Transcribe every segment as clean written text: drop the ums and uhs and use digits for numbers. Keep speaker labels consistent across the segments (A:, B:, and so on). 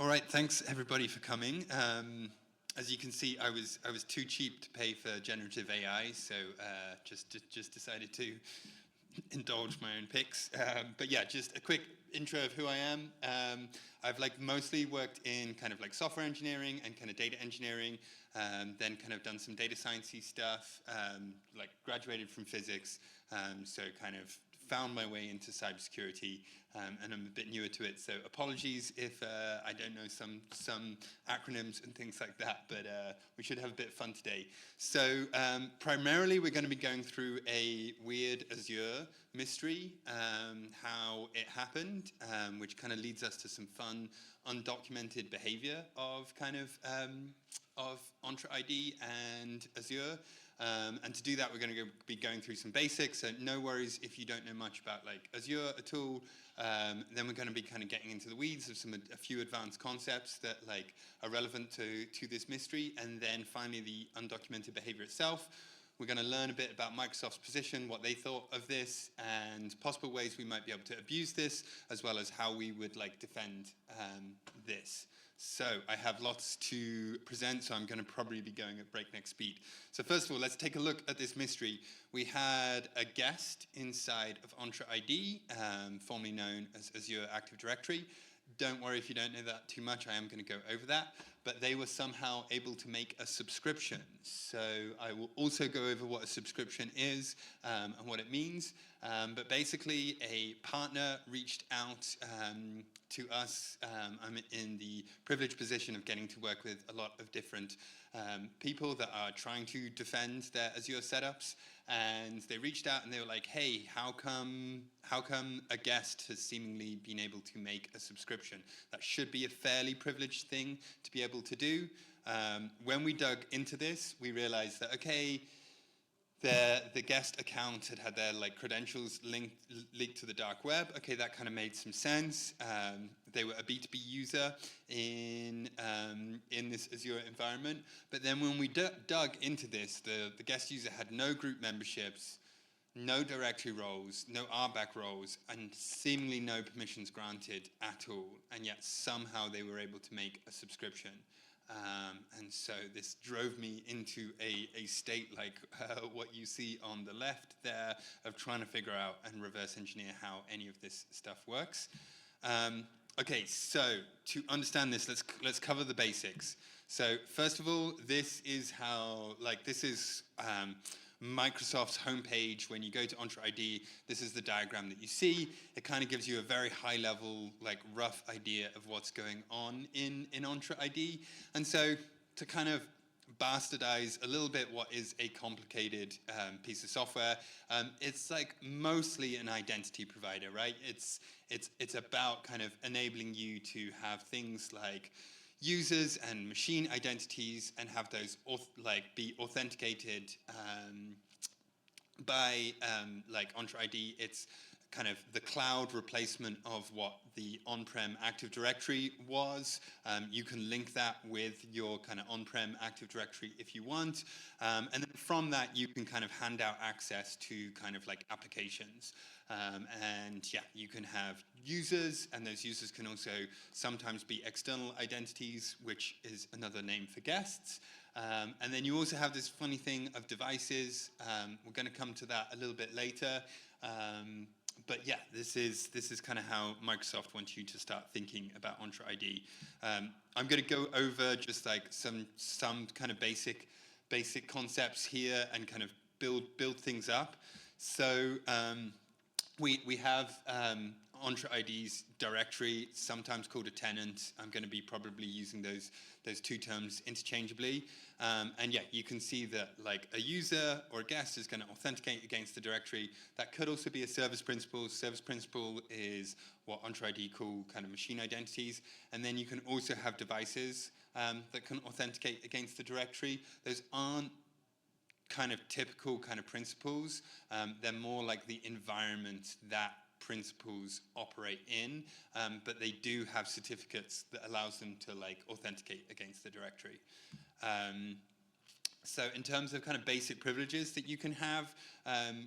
A: All right, thanks everybody for coming. As you can see, I was too cheap to pay for generative AI, so just decided to indulge my own picks. But yeah, just a quick intro of who I am. I've mostly worked in kind of like software engineering and kind of data engineering, then kind of done some data sciencey stuff, like graduated from physics, so kind of found my way into cybersecurity, and I'm a bit newer to it. So apologies if I don't know some acronyms and things like that, but we should have a bit of fun today. So primarily we're going to be going through a weird Azure mystery, how it happened, which kind of leads us to some fun undocumented behavior of kind of Entra ID and Azure. And to do that, we're going to be going through some basics. So no worries if you don't know much about like Azure at all. Then we're going to be kind of getting into the weeds of a few advanced concepts that like are relevant to this mystery. And then finally, the undocumented behavior itself. We're going to learn a bit about Microsoft's position, what they thought of this, and possible ways we might be able to abuse this, as well as how we would like defend this. So I have lots to present, so I'm going to probably be going at breakneck speed. So first of all, let's take a look at this mystery. We had a guest inside of Entra ID, formerly known as Azure Active Directory. Don't worry if you don't know that too much, I am going to go over that. But they were somehow able to make a subscription. So I will also go over what a subscription is and what it means. But basically, a partner reached out to us. I'm in the privileged position of getting to work with a lot of different people that are trying to defend their Azure setups. And they reached out and they were like, hey, how come a guest has seemingly been able to make a subscription? That should be a fairly privileged thing to be able to do. When we dug into this, we realized that, okay, the guest account had their like credentials leaked to the dark web. Okay, that kind of made some sense. They were a B2B user in this Azure environment. But then when we dug into this, the guest user had no group memberships, no directory roles, no RBAC roles, and seemingly no permissions granted at all. And yet somehow they were able to make a subscription. And so this drove me into a state like what you see on the left there of trying to figure out and reverse engineer how any of this stuff works. Okay, so to understand this, let's cover the basics. So first of all, this is how, this is Microsoft's homepage. When you go to Entra ID, this is the diagram that you see. It kind of gives you a very high level, rough idea of what's going on in Entra ID. And so to kind of bastardize a little bit what is a complicated piece of software, it's mostly an identity provider, right? It's about kind of enabling you to have things like users and machine identities and have those be authenticated by Entra ID. It's kind of the cloud replacement of what the on-prem Active Directory was. You can link that with your kind of on-prem Active Directory if you want. And then from that, you can kind of hand out access to kind of applications. And yeah, you can have users, and those users can also sometimes be external identities, which is another name for guests. And then you also have this funny thing of devices. We're going to come to that a little bit later. But yeah, this is kind of how Microsoft wants you to start thinking about Entra ID. I'm going to go over just some kind of basic concepts here and kind of build things up. So we have Entra ID's directory, sometimes called a tenant. I'm going to be probably using those two terms interchangeably. And yeah, you can see that a user or a guest is going to authenticate against the directory. That could also be a service principal. Service principal is what Entra ID call kind of machine identities. And then you can also have devices that can authenticate against the directory. Those aren't kind of typical kind of principles. They're more like the environment that principles operate in, but they do have certificates that allows them to authenticate against the directory. So in terms of kind of basic privileges that you can have,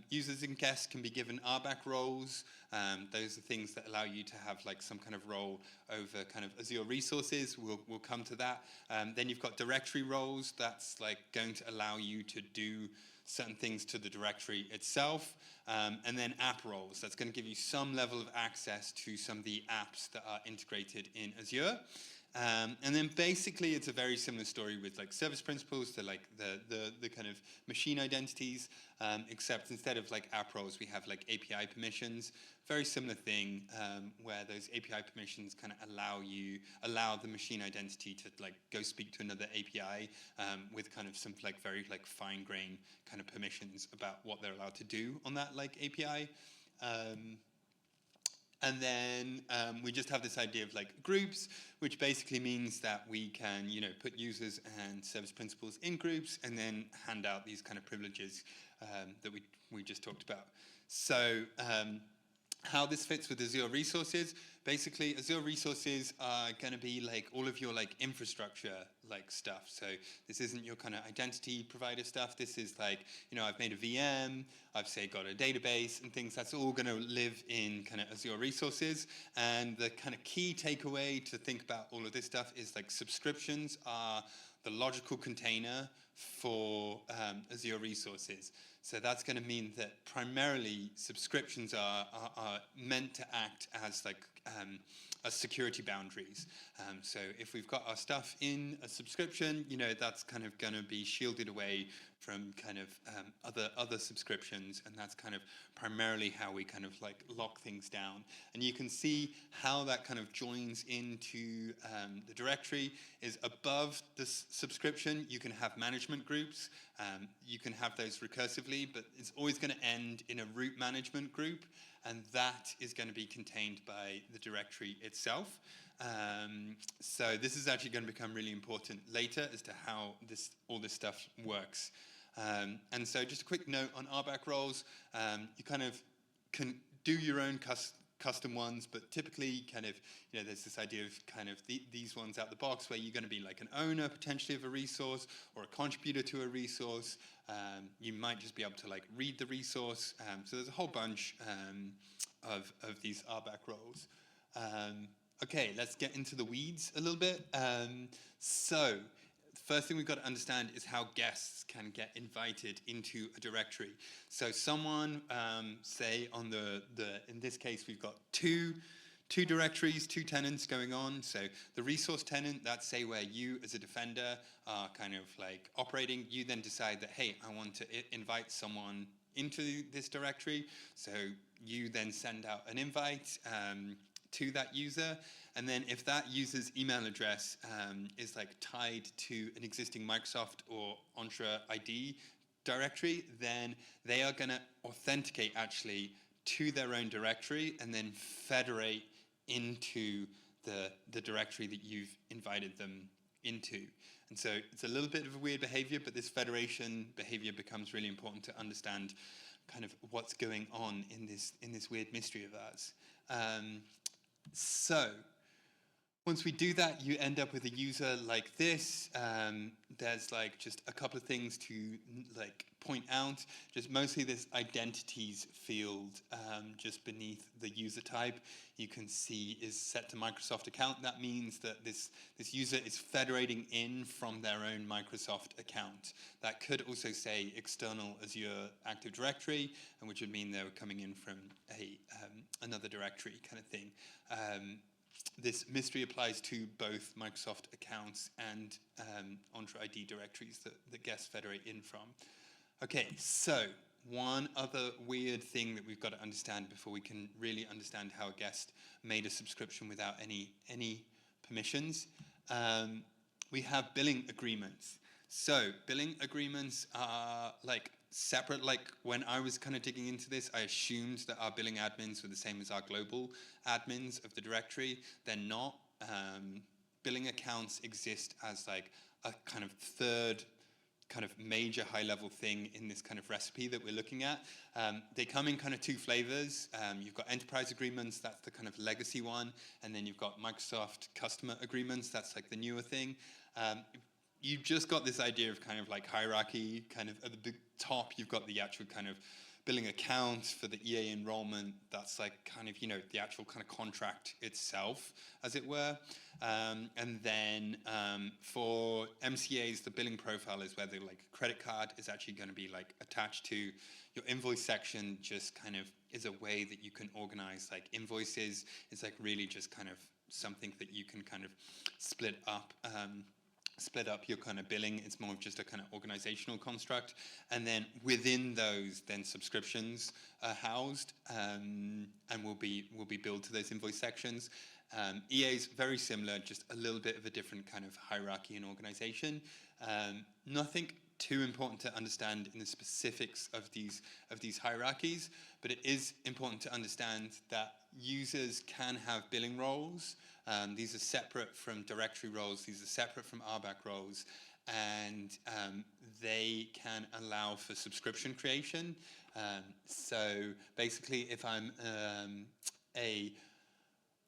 A: users and guests can be given RBAC roles. Those are things that allow you to have like some kind of role over kind of Azure resources. We'll come to that. Then you've got directory roles. That's like going to allow you to do certain things to the directory itself. And then app roles. That's going to give you some level of access to some of the apps that are integrated in Azure. And then basically it's a very similar story with like service principals to like the kind of machine identities, except instead of like app roles, we have like API permissions. Very similar thing, where those API permissions kind of allow the machine identity to like go speak to another API with kind of some like very like fine grained kind of permissions about what they're allowed to do on that like API. And then we just have this idea of like groups, which basically means that we can, put users and service principals in groups and then hand out these kind of privileges that we just talked about. So how this fits with Azure resources, basically Azure resources are going to be like all of your like infrastructure like stuff. So this isn't your kind of identity provider stuff. This is like, I've made a VM, I've say got a database and things. That's all going to live in kind of Azure resources. And the kind of key takeaway to think about all of this stuff is like subscriptions are the logical container for Azure resources. So that's going to mean that primarily subscriptions are meant to act as like as security boundaries. So if we've got our stuff in a subscription, that's kind of going to be shielded away from kind of other subscriptions, and that's kind of primarily how we kind of like lock things down. And you can see how that kind of joins into the directory is above the subscription. You can have management groups. You can have those recursively, but it's always going to end in a root management group, and that is going to be contained by the directory itself. So this is actually going to become really important later as to how all this stuff works. And so just a quick note on RBAC roles. You kind of can do your own custom ones, but typically kind of, there's this idea of kind of these ones out the box where you're going to be like an owner potentially of a resource or a contributor to a resource. You might just be able to like read the resource. So there's a whole bunch of these RBAC roles. Okay, let's get into the weeds a little bit. So the first thing we've got to understand is how guests can get invited into a directory. So someone, say on in this case, we've got two directories, two tenants going on. So the resource tenant, that's say where you as a defender are kind of like operating. You then decide that, hey, I want to invite someone into this directory. So you then send out an invite to that user, and then if that user's email address is like tied to an existing Microsoft or Entra ID directory, then they are going to authenticate actually to their own directory and then federate into the directory that you've invited them into. And so it's a little bit of a weird behavior, but this federation behavior becomes really important to understand kind of what's going on in this weird mystery of ours. So once we do that, you end up with a user like this. There's like just a couple of things to like point out. Just mostly this identities field just beneath the user type, you can see is set to Microsoft account. That means that this user is federating in from their own Microsoft account. That could also say external Azure Active Directory, and which would mean they were coming in from another directory kind of thing. This mystery applies to both Microsoft accounts and Entra ID directories that guests federate in from. Okay, so one other weird thing that we've got to understand before we can really understand how a guest made a subscription without any permissions. We have billing agreements. So billing agreements are like separate. Like when I was kind of digging into this, I assumed that our billing admins were the same as our global admins of the directory. They're not. Billing accounts exist as like a kind of third kind of major high-level thing in this kind of recipe that we're looking at. They come in kind of two flavors. You've got enterprise agreements, that's the kind of legacy one, and then you've got Microsoft customer agreements, that's like the newer thing. you've just got this idea of kind of like hierarchy. Kind of at the big top, you've got the actual kind of billing account for the EA enrollment. That's like kind of, you know, the actual kind of contract itself, as it were. And then for MCAs, the billing profile is where the like credit card is actually going to be like attached to your invoice section. Just kind of is a way that you can organize like invoices. It's like really just kind of something that you can kind of split up your kind of billing. It's more of just a kind of organizational construct. And then within those, then subscriptions are housed and will be billed to those invoice sections. EA is very similar, just a little bit of a different kind of hierarchy and organization. Nothing too important to understand in the specifics of these hierarchies, but it is important to understand that users can have billing roles. These are separate from directory roles. These are separate from RBAC roles, and they can allow for subscription creation. So basically, if I'm a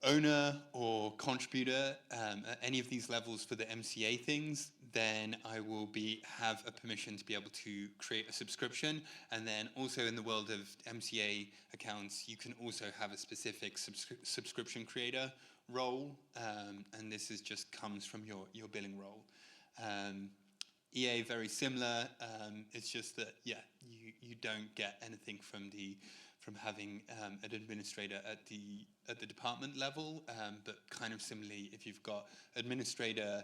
A: owner or contributor at any of these levels for the MCA things, then I will have a permission to be able to create a subscription. And then also in the world of MCA accounts, you can also have a specific subscription creator role, and this is just comes from your billing role. EA very similar. It's just that you don't get anything from having an administrator at the department level, but kind of similarly, if you've got administrator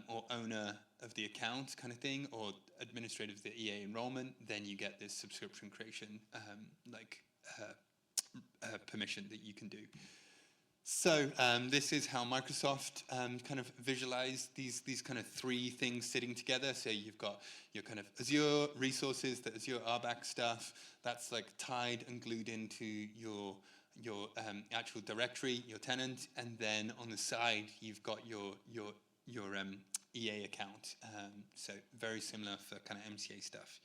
A: or owner of the account kind of thing, or administrator of the EA enrollment, then you get this subscription creation permission that you can do. So this is how Microsoft kind of visualize these kind of three things sitting together. So you've got your kind of Azure resources, the Azure RBAC stuff, that's like tied and glued into your actual directory, your tenant, and then on the side you've got your EA account. So very similar for kind of MCA stuff.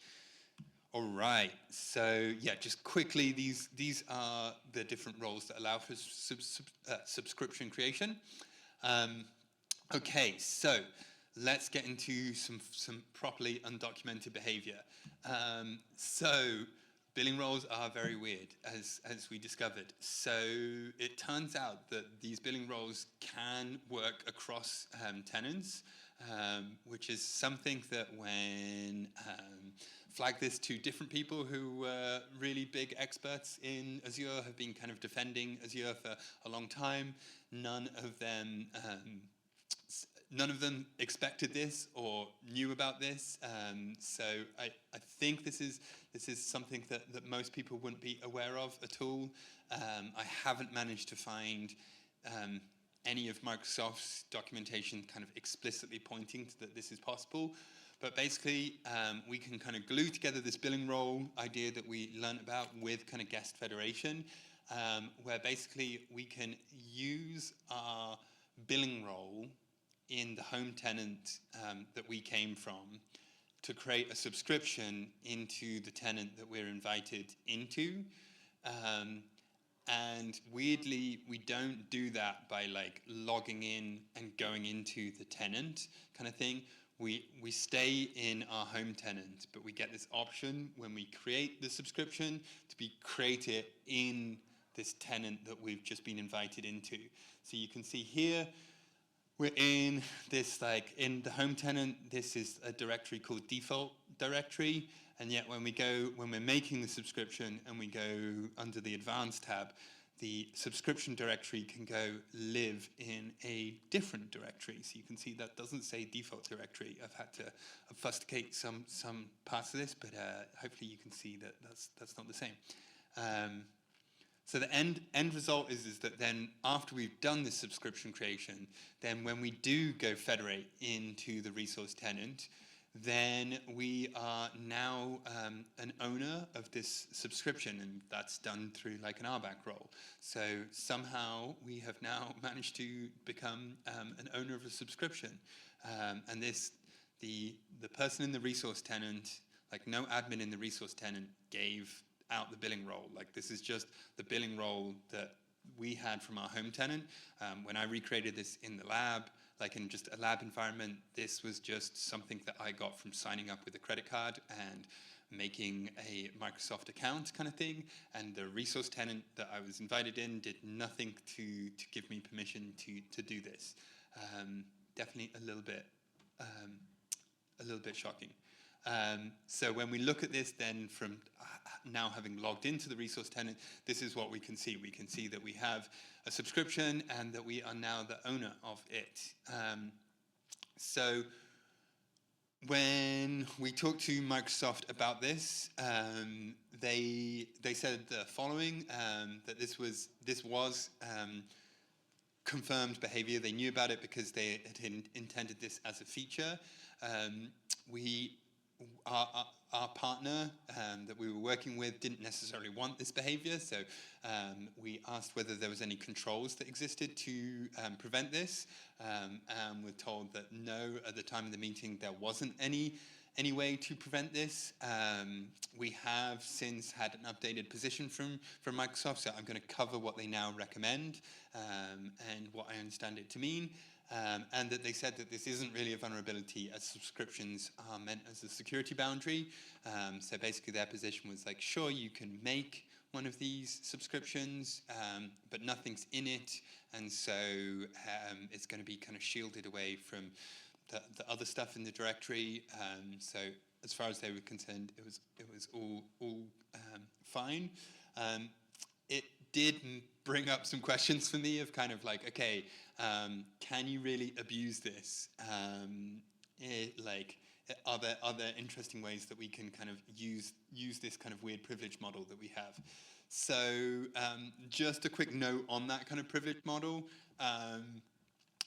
A: All right, so yeah, just quickly, these are the different roles that allow for subscription creation. Okay, so let's get into some properly undocumented behavior. So billing roles are very weird, as we discovered. So it turns out that these billing roles can work across tenants, which is something that when flagged this to different people who were really big experts in Azure, have been kind of defending Azure for a long time. None of them expected this or knew about this. So I think this is something that most people wouldn't be aware of at all. I haven't managed to find any of Microsoft's documentation kind of explicitly pointing to that this is possible. But basically, we can kind of glue together this billing role idea that we learned about with kind of guest federation, where basically we can use our billing role in the home tenant that we came from to create a subscription into the tenant that we're invited into. And weirdly, we don't do that by like logging in and going into the tenant kind of thing. We stay in our home tenant, but we get this option when we create the subscription to be created in this tenant that we've just been invited into. So you can see here, we're in this, like in the home tenant, this is a directory called default directory. And yet when we're making the subscription and we go under the advanced tab, the subscription directory can go live in a different directory. So you can see that doesn't say default directory. I've had to obfuscate some parts of this, but hopefully you can see that that's not the same. So the end result is that then after we've done this subscription creation, then when we do go federate into the resource tenant, then we are now an owner of this subscription, and that's done through like an RBAC role. So somehow we have now managed to become an owner of a subscription. And the person in the resource tenant, like no admin in the resource tenant gave out the billing role. Like this is just the billing role that we had from our home tenant. When I recreated this in the lab, like in just a lab environment, this was just something that I got from signing up with a credit card and making a Microsoft account kind of thing. And the resource tenant that I was invited in did nothing to give me permission to do this. Definitely a little bit shocking. So when we look at this then from now having logged into the resource tenant, this is what we can see. We can see that we have a subscription and that we are now the owner of it. So when we talked to Microsoft about this, they said the following, that this was confirmed behavior. They knew about it because they had intended this as a feature. Our partner that we were working with didn't necessarily want this behavior, so we asked whether there was any controls that existed to prevent this, and we're told that no, at the time of the meeting there wasn't any way to prevent this. We have since had an updated position from Microsoft, so I'm going to cover what they now recommend and what I understand it to mean. And that they said that this isn't really a vulnerability, as subscriptions are meant as a security boundary. So basically their position was like, sure, you can make one of these subscriptions, but nothing's in it, and so it's going to be kind of shielded away from the other stuff in the directory. So as far as they were concerned, it was all fine. It did bring up some questions for me of kind of like, okay, can you really abuse this? Are there interesting ways that we can kind of use this kind of weird privilege model that we have? So just a quick note on that kind of privilege model.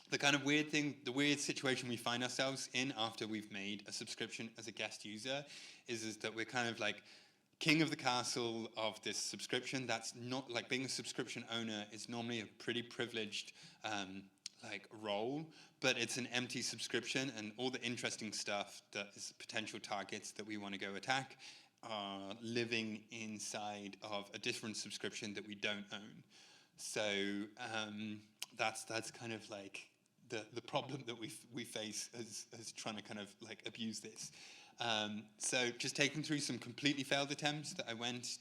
A: The kind of weird thing, the weird situation we find ourselves in after we've made a subscription as a guest user is that we're kind of like king of the castle of this subscription. That's not like being a subscription owner is normally a pretty privileged role, but it's an empty subscription, and all the interesting stuff that is potential targets that we want to go attack are living inside of a different subscription that we don't own. So that's kind of like the problem that we face as trying to kind of like abuse this. So just taking through some completely failed attempts that I went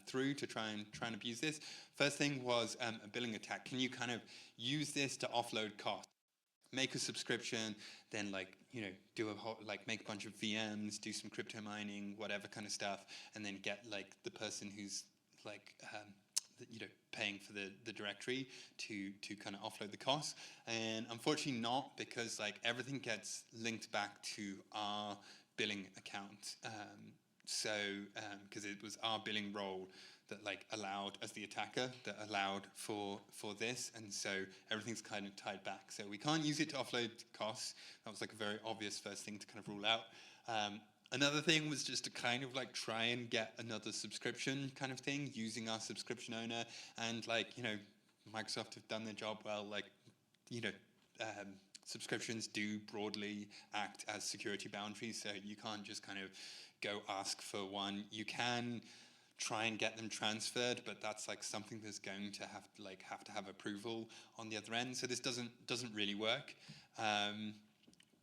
A: through to try and abuse this. First thing was a billing attack. Can you kind of use this to offload costs? Make a subscription, then do a whole, make a bunch of VMs, do some crypto mining, whatever kind of stuff, and then get the person who's paying for the directory to kind of offload the costs. And unfortunately not, because everything gets linked back to our billing account. Because it was our billing role that allowed, as the attacker, that allowed for this, and so everything's kind of tied back. So we can't use it to offload costs. That was a very obvious first thing to kind of rule out. Another thing was just to kind of try and get another subscription kind of thing using our subscription owner, and Microsoft have done their job well. Subscriptions do broadly act as security boundaries, so you can't just kind of go ask for one. You can try and get them transferred, but that's something that's going to have to have approval on the other end. So this doesn't really work.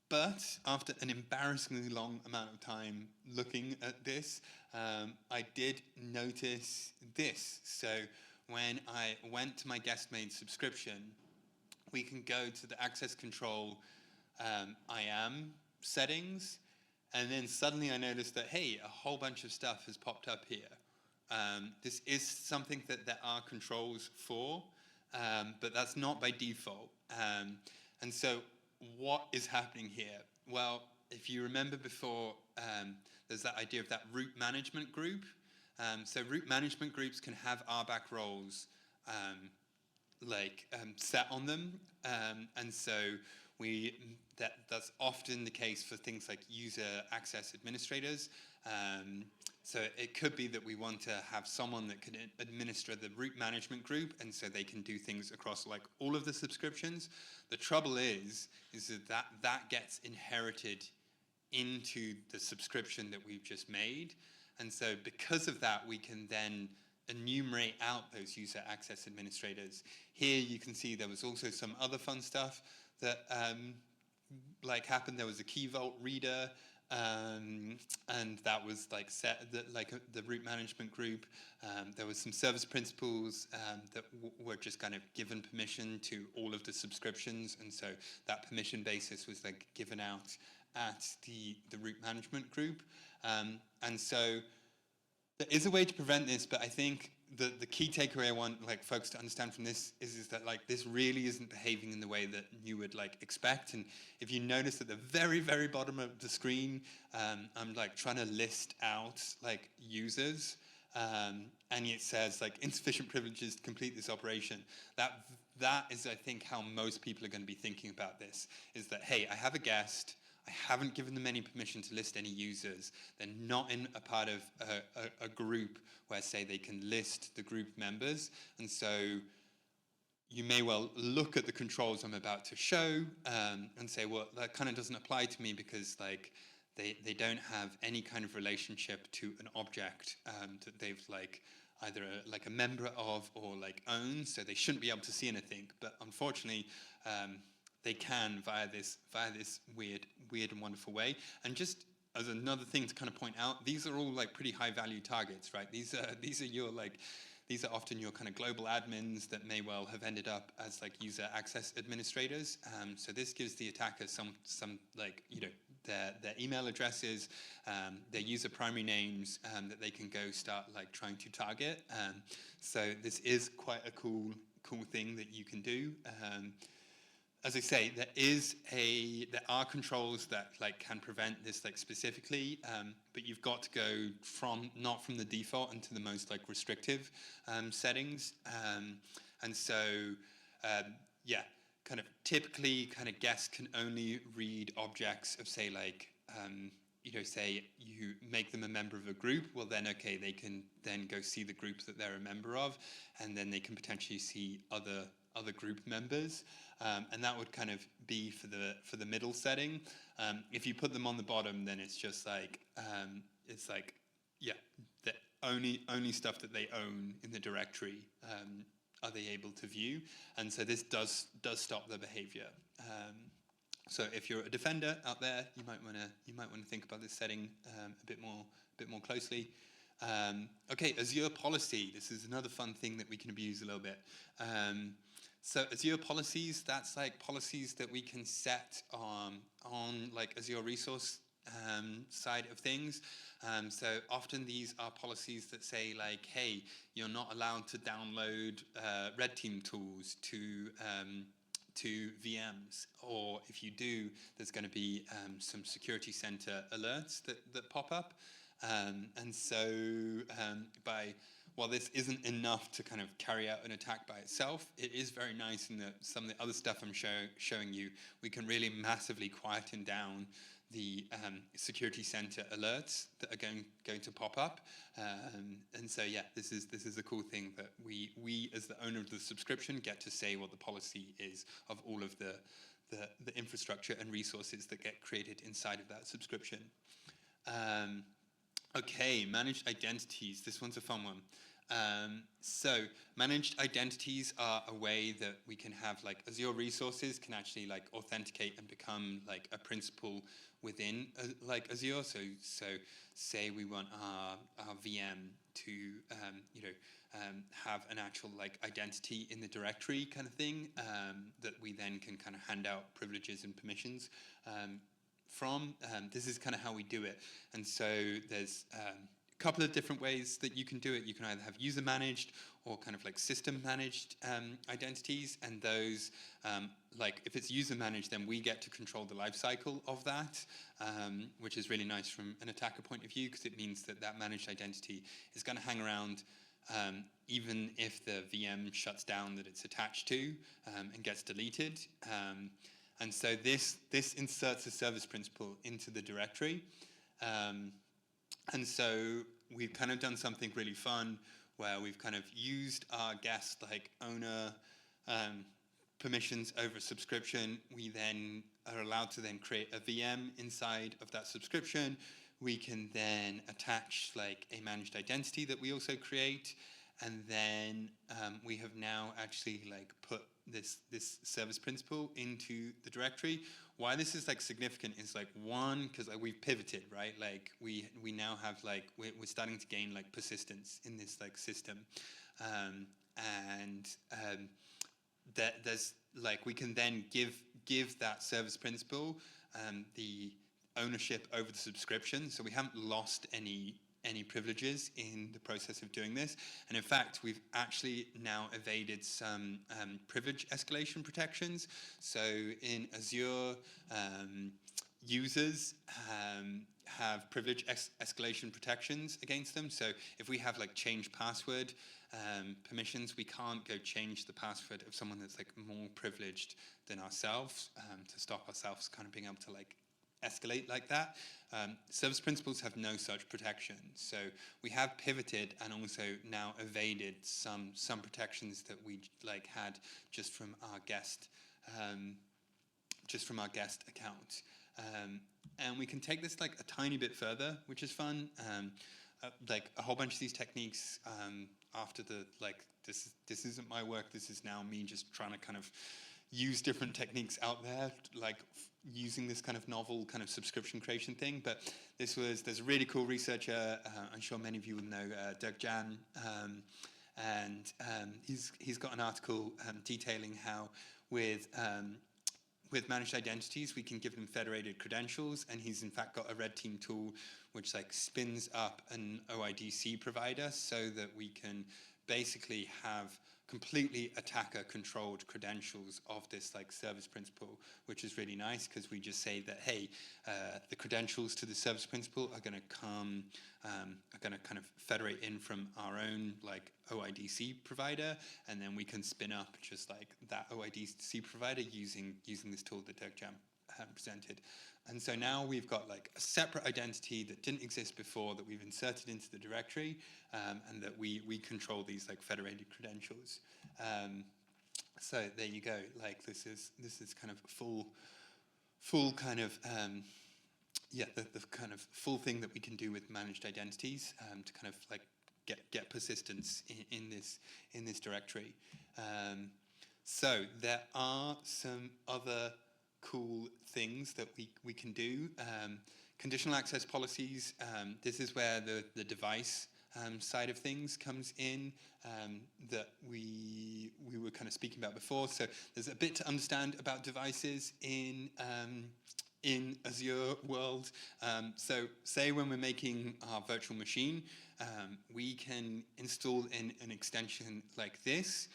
A: But after an embarrassingly long amount of time looking at this, I did notice this. So when I went to my guest-made subscription, we can go to the access control IAM settings, and then suddenly I noticed that, hey, a whole bunch of stuff has popped up here. This is something that there are controls for, but that's not by default. And so what is happening here? Well, if you remember before, there's that idea of that root management group. So root management groups can have RBAC roles set on them, and so that's often the case for things like user access administrators. So it could be that we want to have someone that can administer the root management group, and so they can do things across all of the subscriptions. The trouble is that gets inherited into the subscription that we've just made, and so because of that, we can then enumerate out those user access administrators. Here you can see there was also some other fun stuff. that like happened. There was a key vault reader, and that was like set the root management group. There was some service principals that were just kind of given permission to all of the subscriptions, and so that permission basis was like given out at the root management group. And so there is a way to prevent this, but I think the key takeaway I want like folks to understand from this is that like this really isn't behaving in the way that you would like expect. And if you notice at the very, very bottom of the screen, I'm like trying to list out like users, and it says like insufficient privileges to complete this operation. That is, I think, how most people are going to be thinking about this, is that, hey, I have a guest, I haven't given them any permission to list any users. They're not in a part of a group where, say, they can list the group members. And so you may well look at the controls I'm about to show and say, well, that kind of doesn't apply to me because like they don't have any kind of relationship to an object that they've like either like a member of or like own, so they shouldn't be able to see anything. But unfortunately, they can via this weird and wonderful way. And just as another thing to kind of point out, these are all like pretty high value targets, right? These are often your kind of global admins that may well have ended up as like user access administrators. So this gives the attacker some like, you know, their email addresses, their user primary names that they can go start like trying to target. So this is quite a cool thing that you can do. As I say, there are controls that like can prevent this like specifically, but you've got to go not from the default into the most like restrictive settings, and so yeah, kind of typically kind of guests can only read objects of, say, like you know, say you make them a member of a group, well then okay, they can then go see the group that they're a member of, and then they can potentially see other group members. And that would kind of be for the middle setting. If you put them on the bottom, then it's just like yeah, the only stuff that they own in the directory are they able to view, and so this does stop the behavior. So if you're a defender out there, you might want to think about this setting a bit more closely. Okay, Azure policy. This is another fun thing that we can abuse a little bit. So Azure policies, that's like policies that we can set on like Azure resource side of things. So often these are policies that say like, hey, you're not allowed to download red team tools to VMs, or if you do, there's going to be some security center alerts that pop up. And so while this isn't enough to kind of carry out an attack by itself, it is very nice in that some of the other stuff I'm showing you, we can really massively quieten down the security center alerts that are going to pop up. And so yeah, this is a cool thing that we as the owner of the subscription get to say what the policy is of all of the infrastructure and resources that get created inside of that subscription. Okay, managed identities. This one's a fun one. So managed identities are a way that we can have like Azure resources can actually like authenticate and become like a principal within like Azure. So say we want our VM to have an actual like identity in the directory kind of thing, that we then can kind of hand out privileges and permissions from. This is kind of how we do it. And so there's a couple of different ways that you can do it. You can either have user managed or kind of like system managed identities, and those like if it's user managed, then we get to control the life cycle of that, which is really nice from an attacker point of view, because it means that that managed identity is going to hang around even if the VM shuts down that it's attached to and gets deleted. And so this inserts a service principal into the directory. And so we've kind of done something really fun where we've kind of used our guest like owner permissions over subscription. We then are allowed to then create a VM inside of that subscription. We can then attach like a managed identity that we also create. And then we have now actually like put this service principal into the directory. Why this is like significant is like, one, because like we've pivoted, right? Like we now have like we're starting to gain like persistence in this like system, and that there's like we can then give that service principal the ownership over the subscription, so we haven't lost any privileges in the process of doing this. And in fact, we've actually now evaded some privilege escalation protections. So in Azure, users have privilege escalation protections against them. So if we have like change password permissions, we can't go change the password of someone that's like more privileged than ourselves to stop ourselves kind of being able to like escalate like that. Service principals have no such protection, so we have pivoted and also now evaded some protections that we like had just from our guest account, and we can take this like a tiny bit further, which is fun. Like a whole bunch of these techniques after the like this isn't my work. This is now me just trying to kind of use different techniques out there, like using this kind of novel kind of subscription creation thing. But there's a really cool researcher, I'm sure many of you will know, Doug Jan, and he's got an article detailing how with managed identities we can give them federated credentials, and he's in fact got a red team tool which like spins up an OIDC provider so that we can basically have completely attacker controlled credentials of this like service principal, which is really nice because we just say that, hey, the credentials to the service principal are going to come are going to kind of federate in from our own like OIDC provider, and then we can spin up just like that OIDC provider using this tool that Doug Jam presented. And so now we've got like a separate identity that didn't exist before that we've inserted into the directory, and that we control these like federated credentials. So there you go. Like this is kind of full kind of the kind of full thing that we can do with managed identities to kind of like get persistence in this directory. So there are some other cool things that we can do. Conditional access policies, this is where the device side of things comes in, that we were kind of speaking about before. So there's a bit to understand about devices in Azure world. So say when we're making our virtual machine, we can install in an extension like this.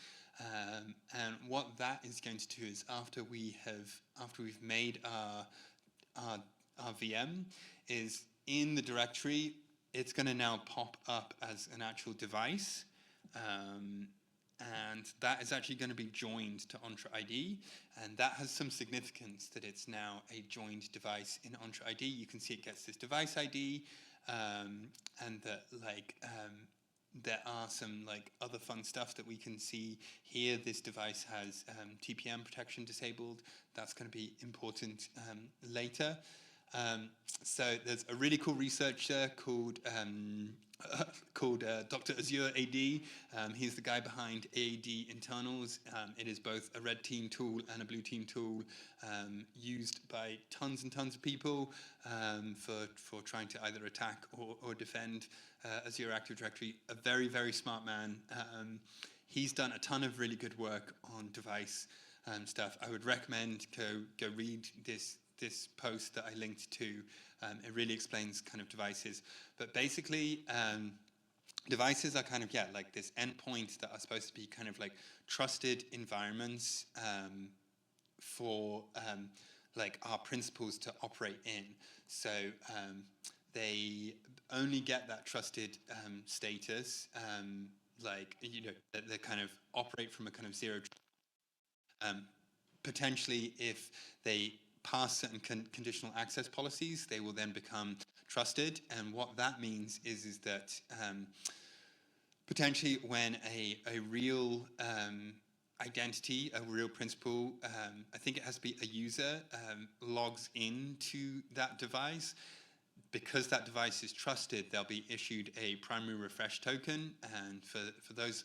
A: And what that is going to do is after we've made our VM, is in the directory, it's going to now pop up as an actual device, and that is actually going to be joined to Entra ID, and that has some significance that it's now a joined device in Entra ID. You can see it gets this device ID, and that like there are some like other fun stuff that we can see here. This device has TPM protection disabled. That's going to be important later. So there's a really cool researcher called Dr. Azure AD. He's the guy behind AAD internals. It is both a red team tool and a blue team tool, used by tons and tons of people for trying to either attack or defend Azure Active Directory. A very, very smart man. He's done a ton of really good work on device stuff. I would recommend go read this post that I linked to. It really explains kind of devices. But basically, devices are kind of, like this endpoints that are supposed to be kind of like trusted environments for like our principals to operate in. So they only get that trusted status, like, they kind of operate from a kind of zero. Potentially, if they pass certain conditional access policies, they will then become trusted. And what that means is that potentially when a real identity, a real principal, I think it has to be a user, logs into that device, because that device is trusted, they'll be issued a primary refresh token. And for those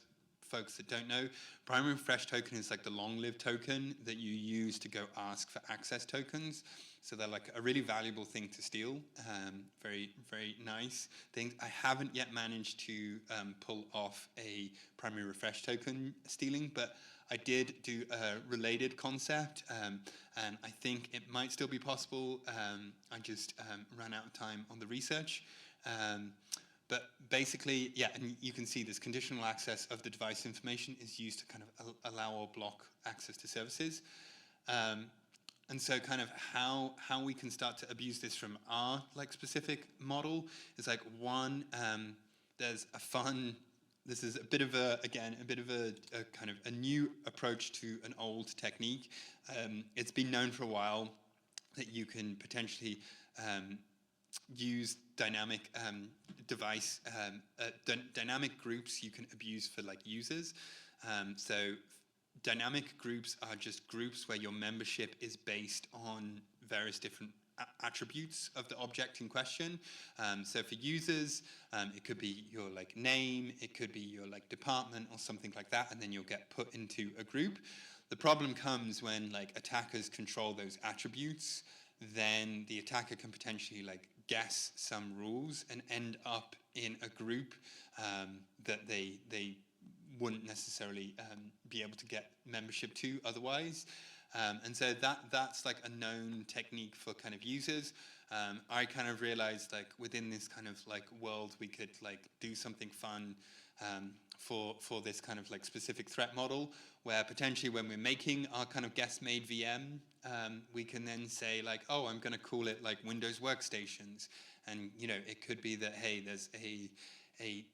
A: folks that don't know, primary refresh token is like the long-lived token that you use to go ask for access tokens. So they're like a really valuable thing to steal. Very, very nice thing. I haven't yet managed to pull off a primary refresh token stealing, but I did do a related concept, and I think it might still be possible. I just ran out of time on the research. But basically, yeah, and you can see this conditional access of the device information is used to kind of allow or block access to services. And so kind of how we can start to abuse this from our like specific model is like one, there's a fun, this is a bit of a, again, a bit of a kind of a new approach to an old technique. It's been known for a while that you can potentially use dynamic dynamic groups you can abuse for like users. So dynamic groups are just groups where your membership is based on various different attributes of the object in question. So for users, it could be your like name, it could be your like department or something like that, and then you'll get put into a group. The problem comes when like attackers control those attributes, then the attacker can potentially like guess some rules and end up in a group that they wouldn't necessarily be able to get membership to otherwise. And so that's like a known technique for kind of users. I kind of realized like within this kind of like world we could like do something fun for this kind of like specific threat model, where potentially when we're making our kind of guest-made VM, we can then say like, oh, I'm going to call it like Windows Workstations, and you know it could be that hey, there's a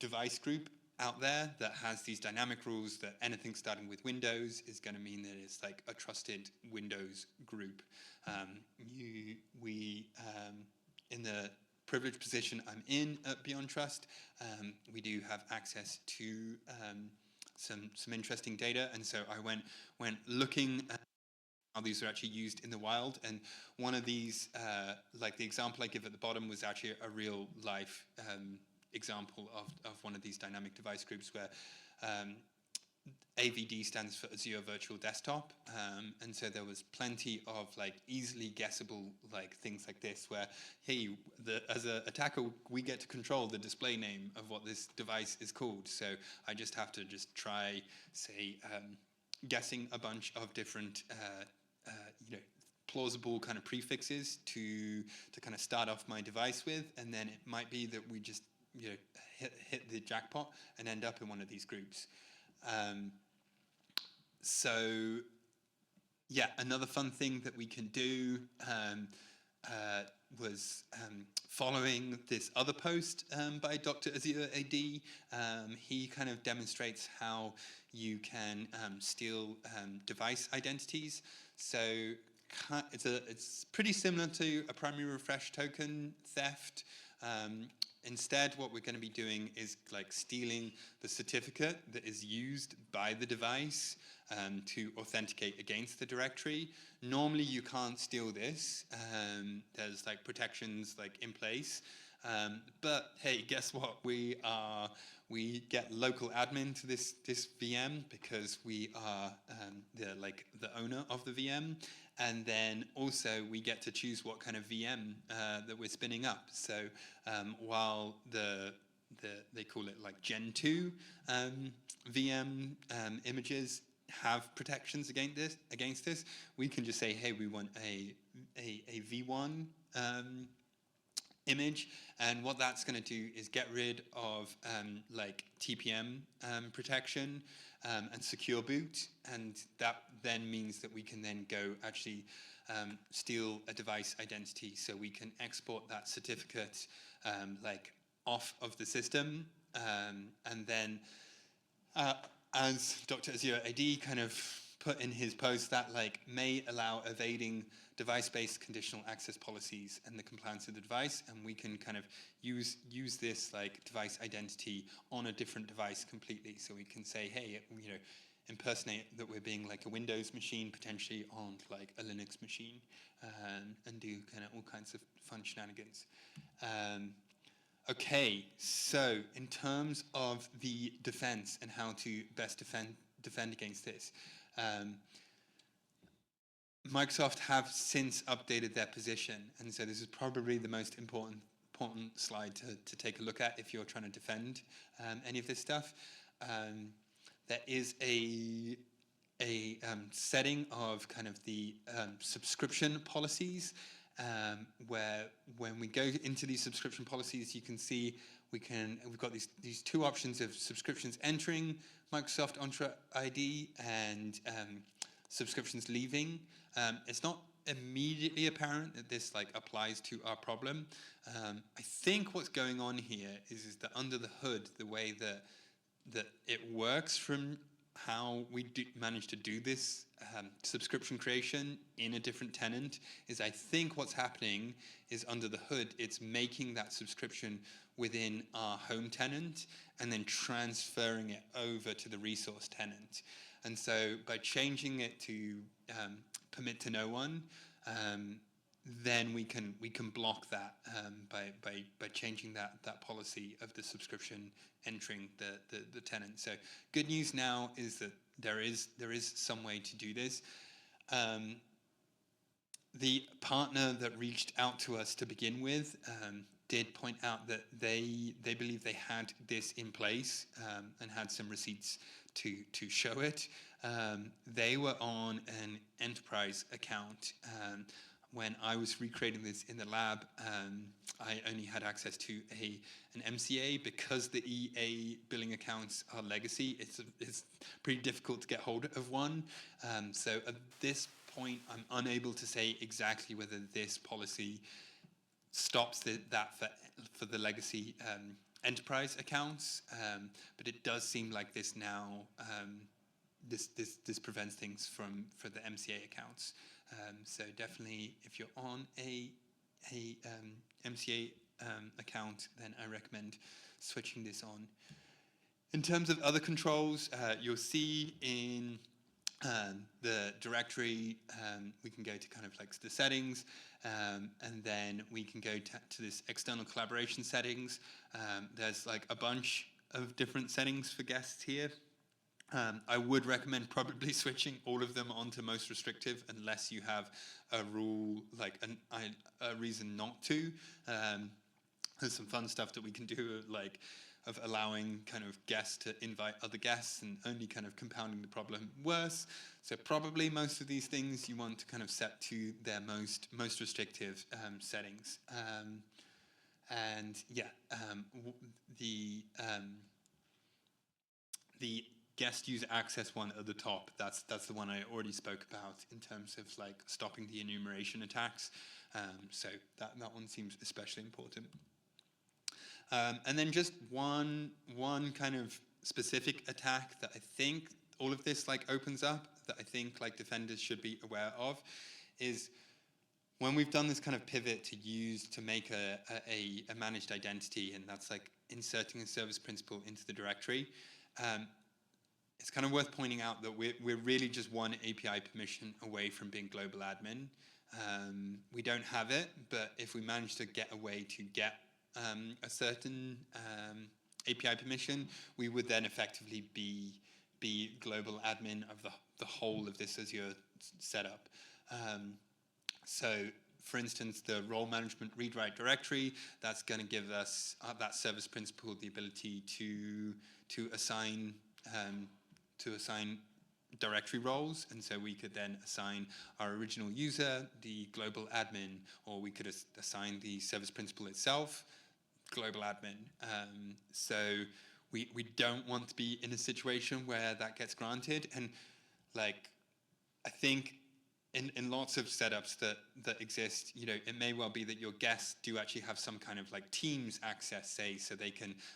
A: device group out there that has these dynamic rules that anything starting with Windows is going to mean that it's like a trusted Windows group. In the privileged position I'm in at BeyondTrust, we do have access to some interesting data, and so I went looking at how these are actually used in the wild. And one of these, like the example I give at the bottom, was actually a real life example of one of these dynamic device groups where AVD stands for Azure Virtual Desktop, and so there was plenty of like easily guessable like things like this where, hey, as an attacker we get to control the display name of what this device is called, so I just have to just try, say, guessing a bunch of different plausible kind of prefixes to kind of start off my device with, and then it might be that we just hit the jackpot and end up in one of these groups. So yeah, another fun thing that we can do was following this other post by Dr. Azure AD. He kind of demonstrates how you can steal device identities. So it's pretty similar to a primary refresh token theft. Instead, what we're going to be doing is like stealing the certificate that is used by the device to authenticate against the directory. Normally, you can't steal this. There's like protections like in place. But hey, guess what? We get local admin to this VM because we are the owner of the VM. And then also we get to choose what kind of VM that we're spinning up. So while they call it like Gen 2 VM images have protections against this, we can just say, hey, we want a V1 image, and what that's going to do is get rid of like TPM protection and secure boot, and that then means that we can then go actually steal a device identity, so we can export that certificate like off of the system, and then as Dr. Azure AD kind of put in his post, that like may allow evading device-based conditional access policies and the compliance of the device, and we can kind of use this like device identity on a different device completely. So we can say, hey, impersonate that we're being like a Windows machine potentially on like a Linux machine, and do kind of all kinds of fun shenanigans. Okay, so in terms of the defense and how to best defend against this, Microsoft have since updated their position, and so this is probably the most important slide to take a look at if you're trying to defend any of this stuff. There is a setting of kind of the subscription policies, where when we go into these subscription policies, you can see we've got these two options of subscriptions entering Microsoft Entra ID and subscriptions leaving. It's not immediately apparent that this like applies to our problem. I think what's going on here is that under the hood, the way that it works from how we manage to do this subscription creation in a different tenant is, I think what's happening is under the hood, it's making that subscription within our home tenant and then transferring it over to the resource tenant. And so by changing it to permit to no one, then we can block that by changing that policy of the subscription entering the tenant. So good news now is that there is some way to do this. The partner that reached out to us to begin with did point out that they believe they had this in place and had some receipts to show it. They were on an enterprise account. When I was recreating this in the lab, I only had access to an MCA because the EA billing accounts are legacy. It's pretty difficult to get hold of one. So at this point, I'm unable to say exactly whether this policy stops that for the legacy enterprise accounts, but it does seem like this now. This prevents things for the MCA accounts. So definitely, if you're on a MCA account, then I recommend switching this on. In terms of other controls, you'll see in the directory, we can go to kind of like the settings, and then we can go to this external collaboration settings. There's like a bunch of different settings for guests here. I would recommend probably switching all of them onto most restrictive unless you have a rule, like a reason not to. There's some fun stuff that we can do, like of allowing kind of guests to invite other guests and only kind of compounding the problem worse. So probably most of these things you want to kind of set to their most restrictive settings. And yeah, the guest user access one at the top, that's the one I already spoke about in terms of like stopping the enumeration attacks. So that one seems especially important. And then just one kind of specific attack that I think all of this like opens up, that I think like defenders should be aware of, is when we've done this kind of pivot to make a managed identity, and that's like inserting a service principal into the directory. It's kind of worth pointing out that we're really just one API permission away from being global admin. We don't have it, but if we manage to get a way to get a certain API permission, we would then effectively be global admin of the whole of this Azure setup. So, for instance, the role management read-write directory, that's going to give us that service principal the ability to assign directory roles, and so we could then assign our original user the global admin, or we could assign the service principal itself global admin. So we don't want to be in a situation where that gets granted, and like I think in lots of setups that exist, you know, it may well be that your guests do actually have some kind of like Teams access, say, so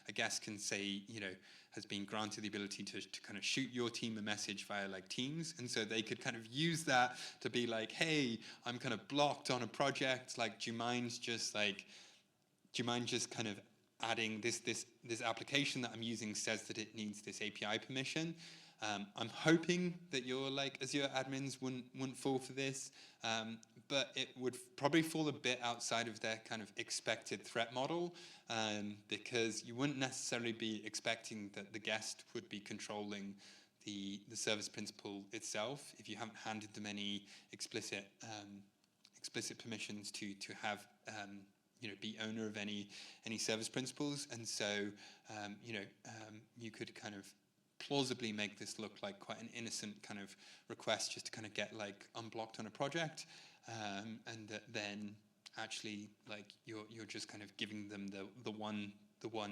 A: a guest can say, you know, has been granted the ability to kind of shoot your team a message via like Teams, and so they could kind of use that to be like, hey, I'm kind of blocked on a project, like, do you mind just kind of adding this application that I'm using says that it needs this API permission. I'm hoping that your like Azure admins wouldn't fall for this, but it would probably fall a bit outside of their kind of expected threat model, because you wouldn't necessarily be expecting that the guest would be controlling the service principal itself if you haven't handed them any explicit permissions to have be owner of any service principals. And so you could kind of plausibly make this look like quite an innocent kind of request just to kind of get like unblocked on a project, and that then actually like you're just kind of giving them the one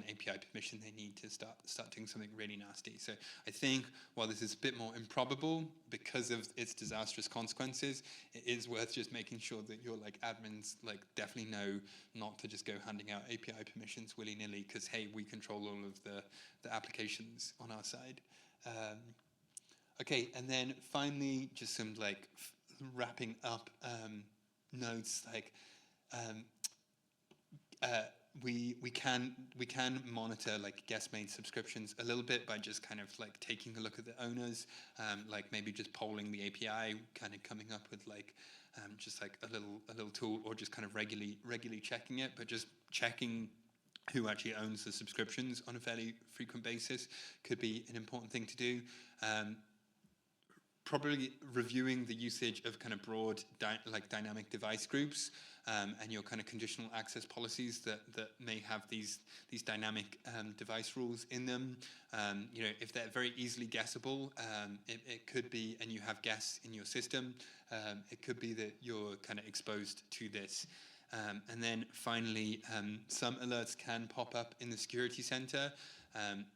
A: API permission they need to start doing something really nasty. So I think while this is a bit more improbable because of its disastrous consequences, it is worth just making sure that your like admins like definitely know not to just go handing out API permissions willy-nilly, because hey, we control all of the applications on our side. Okay, and then finally just some like wrapping up notes, like we can monitor like guest made subscriptions a little bit by just kind of like taking a look at the owners, like maybe just polling the API, kind of coming up with like just like a little tool, or just kind of regularly checking it, but just checking who actually owns the subscriptions on a fairly frequent basis could be an important thing to do. Probably reviewing the usage of kind of broad like dynamic device groups, and your kind of conditional access policies that may have these dynamic device rules in them. If they're very easily guessable, it could be, and you have guests in your system, it could be that you're kind of exposed to this. And then finally, some alerts can pop up in the security center.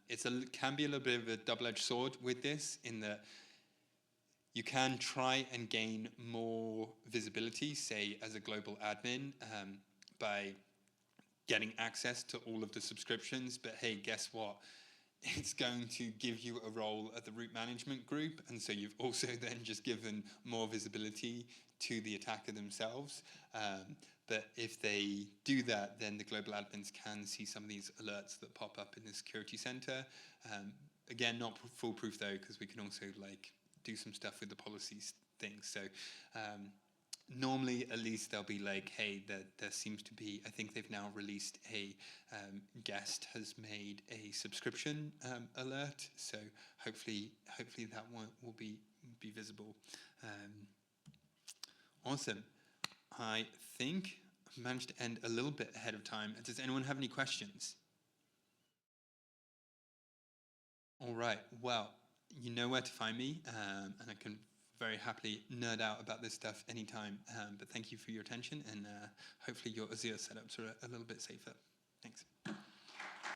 A: It can be a little bit of a double-edged sword with this, in that you can try and gain more visibility, say as a global admin, by getting access to all of the subscriptions. But hey, guess what? It's going to give you a role at the root management group, and so you've also then just given more visibility to the attacker themselves. But if they do that, then the global admins can see some of these alerts that pop up in the security center. Again, not foolproof though, because we can also like do some stuff with the policies things. So normally, at least, they'll be like, hey, there seems to be, I think they've now released a guest has made a subscription alert. So hopefully that one will be visible. Awesome. I think I've managed to end a little bit ahead of time. Does anyone have any questions? All right. Well, you know where to find me, and I can very happily nerd out about this stuff anytime. But thank you for your attention, and hopefully your Azure setups are a little bit safer.